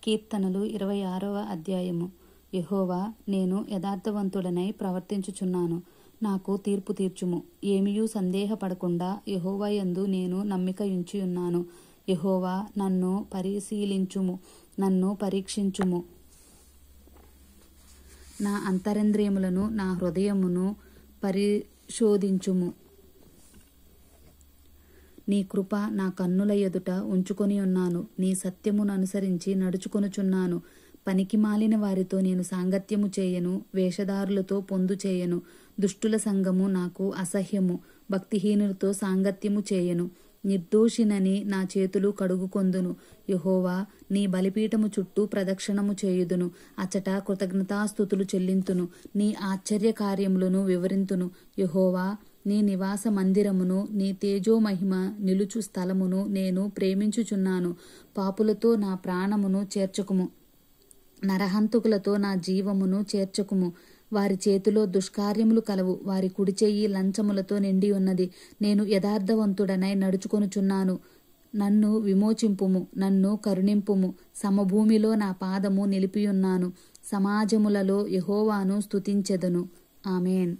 కీర్తనలు 26వ అధ్యాయము. యెహోవా, నేను యథార్థవంతుడనై ప్రవర్తించుచున్నాను. నాకు తీర్పు తీర్చుము. ఏమియూ సందేహపడకుండా యెహోవా యందు నేను నమ్మిక ఉంచియున్నాను. యెహోవా, నన్ను పరిశీలించుము, నన్ను పరీక్షించుము. నా అంతరింద్రియములను, నా హృదయమును పరిశోధించుము. నీ కృప నా కన్నుల ఎదుట ఉంచుకొని ఉన్నాను. నీ సత్యమును అనుసరించి నడుచుకొనుచున్నాను. పనికిమాలిన వారితో నేను సాంగత్యము చేయను, వేషధారులతో పొందు చేయను. దుష్టుల సంగము నాకు అసహ్యము. భక్తిహీనులతో సాంగత్యము చేయను. నిర్దోషినని నా చేతులు కడుగుకొందును. యెహోవా, నీ బలిపీఠము చుట్టూ ప్రదక్షిణము చేయుదును. అచట కృతజ్ఞతాస్తుతులు చెల్లింతును. నీ ఆశ్చర్య కార్యములను వివరింతును. యెహోవా, నీ నివాస మందిరమును, నీ తేజోమహిమ నిలుచు స్థలమును నేను ప్రేమించుచున్నాను. పాపులతో నా ప్రాణమును చేర్చకుము, నరహంతకులతో నా జీవమును చేర్చకుము. వారి చేతిలో దుష్కార్యములు కలవు. వారి కుడి చెయ్యి లంచములతో నిండి ఉన్నది. నేను యథార్థవంతుడనై నడుచుకొనుచున్నాను. నన్ను విమోచింపుము, నన్ను కరుణింపుము. సమభూమిలో నా పాదము నిలిపియున్నాను. సమాజములలో యెహోవాను స్తుతించెదను. ఆమేన్.